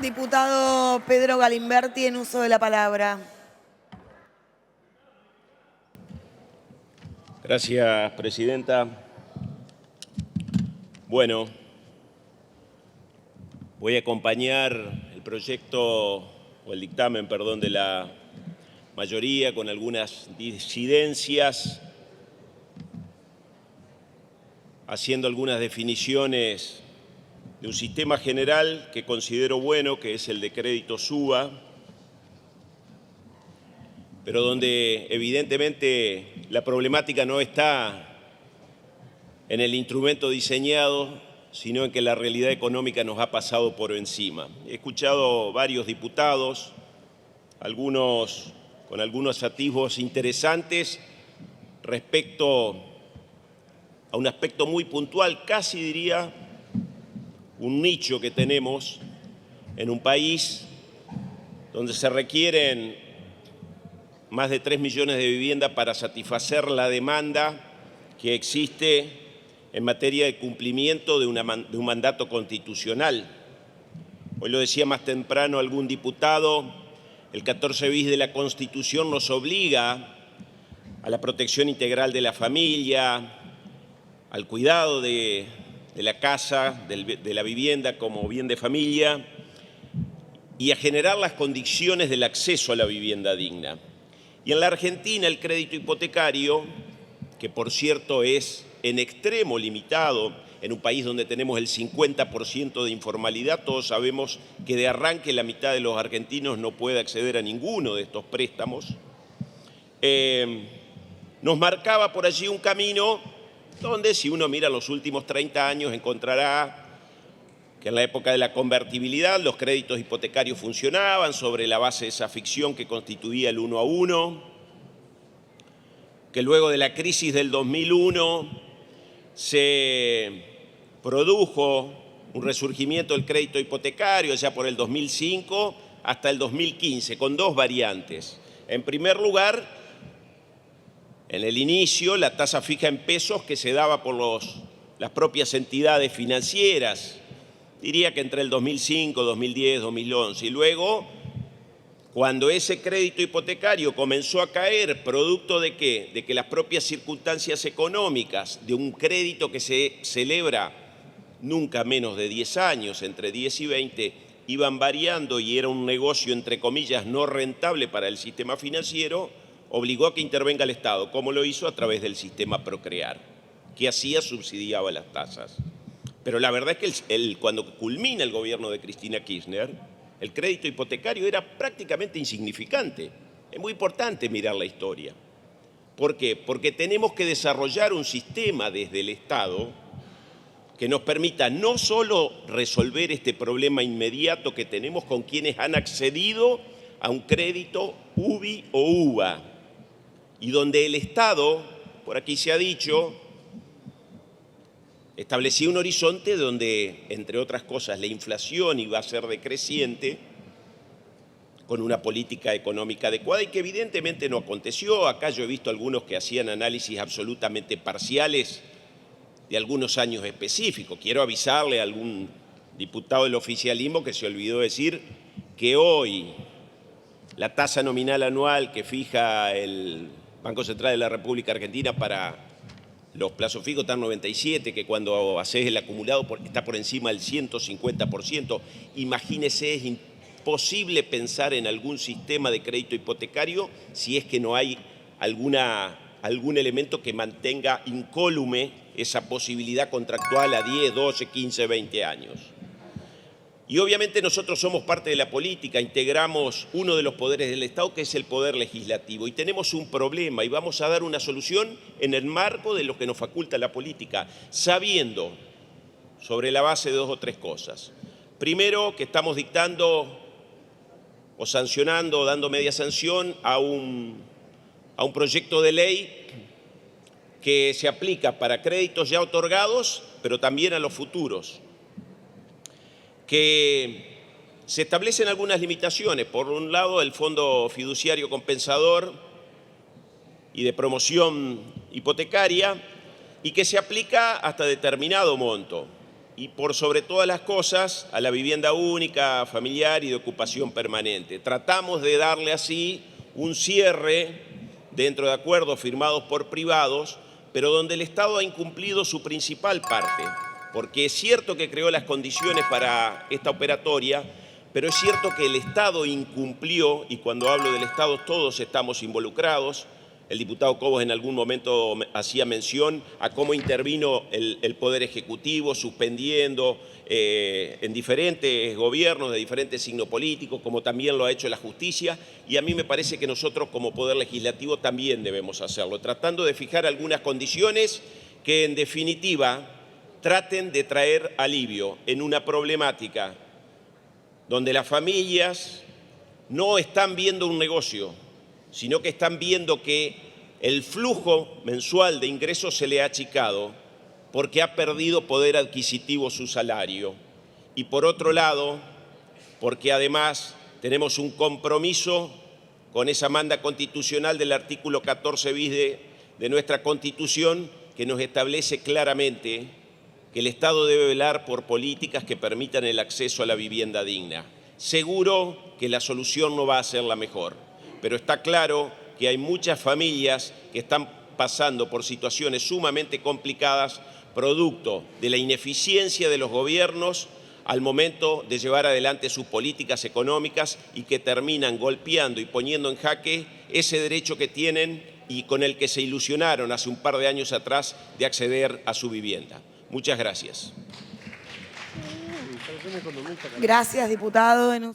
Diputado Pedro Galimberti, en uso de la palabra. Gracias, presidenta. Bueno, voy a acompañar el proyecto, o el dictamen, perdón, de la mayoría con algunas disidencias, haciendo algunas definiciones de un sistema general que considero bueno, que es el de crédito SUBA, pero donde evidentemente la problemática no está en el instrumento diseñado, sino en que la realidad económica nos ha pasado por encima. He escuchado varios diputados, algunos con algunos atisbos interesantes respecto a un aspecto muy puntual, casi diría un nicho que tenemos en un país donde se requieren más de 3 millones de viviendas para satisfacer la demanda que existe en materia de cumplimiento de un mandato constitucional. Hoy lo decía más temprano algún diputado, el 14 bis de la Constitución nos obliga a la protección integral de la familia, al cuidado de la casa, de la vivienda como bien de familia y a generar las condiciones del acceso a la vivienda digna. Y en la Argentina el crédito hipotecario, que por cierto es en extremo limitado, en un país donde tenemos el 50% de informalidad, todos sabemos que de arranque la mitad de los argentinos no puede acceder a ninguno de estos préstamos, nos marcaba por allí un camino donde si uno mira los últimos 30 años encontrará que en la época de la convertibilidad los créditos hipotecarios funcionaban sobre la base de esa ficción que constituía el 1 a 1, que luego de la crisis del 2001 se produjo un resurgimiento del crédito hipotecario ya por el 2005 hasta el 2015, con dos variantes. En primer lugar, en el inicio, la tasa fija en pesos que se daba por las propias entidades financieras, diría que entre el 2005, 2010, 2011, y luego, cuando ese crédito hipotecario comenzó a caer, ¿producto de qué? De que las propias circunstancias económicas de un crédito que se celebra nunca menos de 10 años, entre 10 y 20, iban variando y era un negocio, entre comillas, no rentable para el sistema financiero, obligó a que intervenga el Estado, como lo hizo a través del sistema Procrear, que hacía subsidiaba las tasas. Pero la verdad es que cuando culmina el gobierno de Cristina Kirchner, el crédito hipotecario era prácticamente insignificante. Es muy importante mirar la historia. ¿Por qué? Porque tenemos que desarrollar un sistema desde el Estado que nos permita no solo resolver este problema inmediato que tenemos con quienes han accedido a un crédito UBI o UVA, y donde el Estado, por aquí se ha dicho, establecía un horizonte donde, entre otras cosas, la inflación iba a ser decreciente con una política económica adecuada y que evidentemente no aconteció. Acá yo he visto algunos que hacían análisis absolutamente parciales de algunos años específicos. Quiero avisarle a algún diputado del oficialismo que se olvidó decir que hoy la tasa nominal anual que fija el Banco Central de la República Argentina para los plazos fijos están 97, que cuando haces el acumulado está por encima del 150%. Imagínese, es imposible pensar en algún sistema de crédito hipotecario si es que no hay algún elemento que mantenga incólume esa posibilidad contractual a 10, 12, 15, 20 años. Y obviamente nosotros somos parte de la política, integramos uno de los poderes del Estado, que es el poder legislativo, y tenemos un problema y vamos a dar una solución en el marco de lo que nos faculta la política, sabiendo sobre la base de 2 o 3 cosas. Primero, que estamos dictando o sancionando o dando media sanción a un proyecto de ley que se aplica para créditos ya otorgados, pero también a los futuros, que se establecen algunas limitaciones. Por un lado, el Fondo Fiduciario Compensador y de Promoción Hipotecaria, y que se aplica hasta determinado monto. y por sobre todas las cosas a la vivienda única, familiar y de ocupación permanente. Tratamos de darle así un cierre dentro de acuerdos firmados por privados, pero donde el Estado ha incumplido su principal parte, porque es cierto que creó las condiciones para esta operatoria, pero es cierto que el Estado incumplió, y cuando hablo del Estado todos estamos involucrados. El diputado Cobos en algún momento hacía mención a cómo intervino el Poder Ejecutivo, suspendiendo en diferentes gobiernos de diferentes signos políticos, como también lo ha hecho la justicia, y a mí me parece que nosotros como Poder Legislativo también debemos hacerlo, tratando de fijar algunas condiciones que en definitiva traten de traer alivio en una problemática donde las familias no están viendo un negocio, sino que están viendo que el flujo mensual de ingresos se le ha achicado porque ha perdido poder adquisitivo su salario. Y por otro lado, porque además tenemos un compromiso con esa manda constitucional del artículo 14 bis de nuestra Constitución, que nos establece claramente que el Estado debe velar por políticas que permitan el acceso a la vivienda digna. Seguro que la solución no va a ser la mejor, pero está claro que hay muchas familias que están pasando por situaciones sumamente complicadas, producto de la ineficiencia de los gobiernos al momento de llevar adelante sus políticas económicas y que terminan golpeando y poniendo en jaque ese derecho que tienen y con el que se ilusionaron hace un par de años atrás de acceder a su vivienda. Muchas gracias. Gracias, diputado.